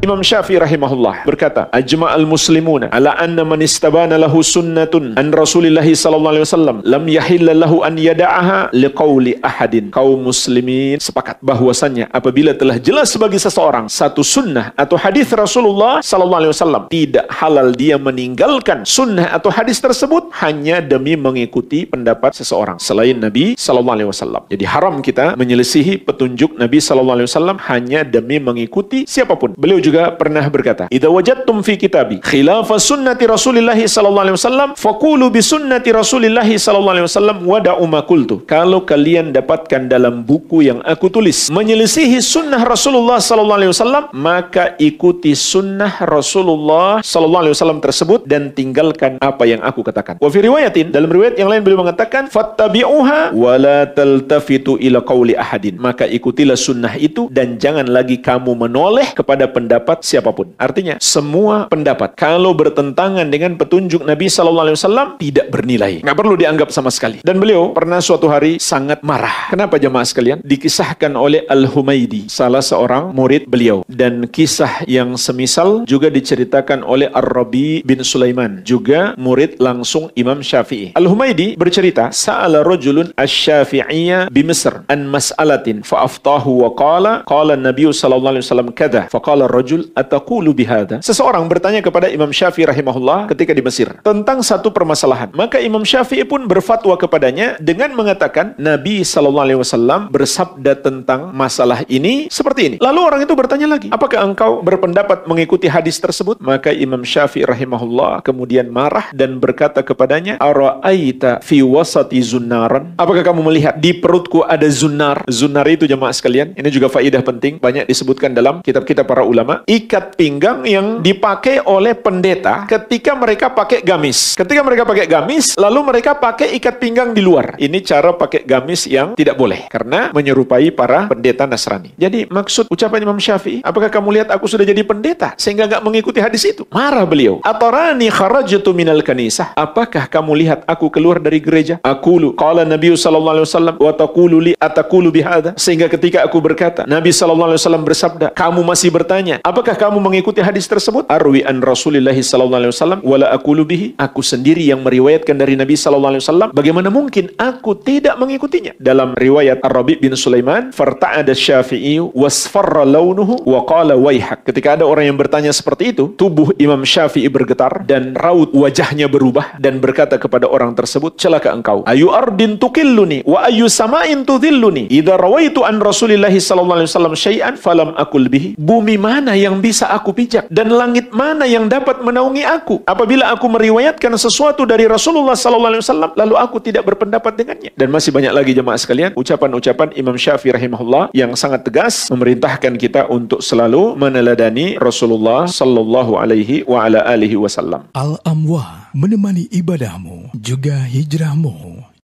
Imam Syafi'i rahimahullah berkata, ajma'al muslimuna ala anna man istabana lahu sunnatun an Rasulillahi sallallahu alaihi wasallam lam yahilla lahu an yada'aha liqauli ahadin. Kaum muslimin sepakat bahwasannya apabila telah jelas bagi seseorang satu sunnah atau hadis Rasulullah sallallahu alaihi wasallam, tidak halal dia meninggalkan sunnah atau hadis tersebut hanya demi mengikuti pendapat seseorang selain Nabi sallallahu alaihi wasallam. Jadi haram kita menyelisihi petunjuk Nabi sallallahu alaihi wasallam hanya demi mengikuti siapapun. Beliau juga pernah berkata, idza wajadtum fi kitabi khilafa sunnati Rasulillah sallallahu alaihi wasallam faqulu bi sunnati Rasulillah sallallahu alaihi wasallam wa da'u ma qultu. Kalau kalian dapatkan dalam buku yang aku tulis menyelisihi sunnah Rasulullah sallallahu alaihi wasallam, maka ikuti sunnah Rasulullah sallallahu alaihi wasallam tersebut dan tinggalkan apa yang aku katakan. Wa fi riwayatin, dalam riwayat yang lain beliau mengatakan, fattabi'uha wa la taltafitu ila qauli ahadin. Maka ikutilah sunnah itu dan jangan lagi kamu menoleh kepada pendapat siapapun. Artinya, semua pendapat kalau bertentangan dengan petunjuk Nabi sallallahu alaihi wasallam tidak bernilai. Nggak perlu dianggap sama sekali. Dan beliau pernah suatu hari sangat marah. Kenapa jemaah sekalian? Dikisahkan oleh Al-Humaidi, salah seorang murid beliau. Dan kisah yang semisal juga diceritakan oleh Ar-Rabi bin Sulaiman, juga murid langsung Imam Syafi'i. Al-Humaidi bercerita, sa'ala rajulun asy-Syafi'iyya bi Misr an mas'alatin fa aftahu wa qala Nabi sallallahu alaihi wasallam kadza fa qala ar-rajul ataqulu bihadza. Seseorang bertanya kepada Imam Syafi'i rahimahullah ketika di Mesir tentang satu permasalahan. Maka Imam Syafi'i pun berfatwa kepadanya dengan mengatakan Nabi sallallahu alaihi wasallam bersabda tentang masalah ini seperti ini. Lalu orang itu bertanya lagi, apakah engkau berpendapat mengikuti hadis tersebut? Maka Imam Syafi'i rahimahullah kemudian marah dan berkata kepadanya, ara'aita fi wasati zunnaran? Apakah kamu melihat di perutku ada zunnar? Zunnar itu jemaah sekalian, ini juga faedah penting, banyak disebutkan dalam kitab-kitab para ulama. Ikat pinggang yang dipakai oleh pendeta ketika mereka pakai gamis. Ketika mereka pakai gamis, lalu mereka pakai ikat pinggang di luar. Ini cara pakai gamis yang tidak boleh, karena menyerupai para pendeta Nasrani. Jadi maksud ucapan Imam Syafi'i, apakah kamu lihat aku sudah jadi pendeta sehingga nggak mengikuti hadis itu? Marah beliau. Atarani kharajtu minal kanisah? Apakah kamu lihat aku keluar dari gereja? Aqulu qala Nabi sallallahu alaihi wasallam wa taqulu li ataqulu bihadza? Sehingga ketika aku berkata Nabi sallallahu alaihi wasallam bersabda, kamu masih bertanya, apakah kamu mengikuti hadis tersebut? Arwi an Rasulillah sallallahu alaihi wasallam wala aqulu bihi? Aku sendiri yang meriwayatkan dari Nabi sallallahu alaihi wasallam, bagaimana mungkin aku tidak mengikutinya? Dalam riwayat Ar-Rabi bin Sulaiman, farta'ada Syafi'i wasfarra launuhu wa qala waihak. Ketika ada orang yang bertanya seperti itu, tubuh Imam Syafi'i bergetar dan raut wajahnya berubah dan berkata kepada orang tersebut, celaka engkau. Ayu ardin tukilluni wa ayu sama'in tudhilluni idza rawaitu an Rasulillah sallallahu alaihi wasallam syai'an falam aqul bihi. Bumi mana yang bisa aku pijak dan langit mana yang dapat menaungi aku apabila aku meriwayatkan sesuatu dari Rasulullah sallallahu alaihi wasallam lalu aku tidak berpendapat dengannya. Dan masih banyak lagi jemaah sekalian ucapan-ucapan Imam Syafi'i rahimahullah yang sangat tegas memerintahkan kita untuk selalu meneladani Rasulullah sallallahu alaihi wa ala alihi wasallam. Al-Amwa, menemani ibadahmu juga hijrahmu.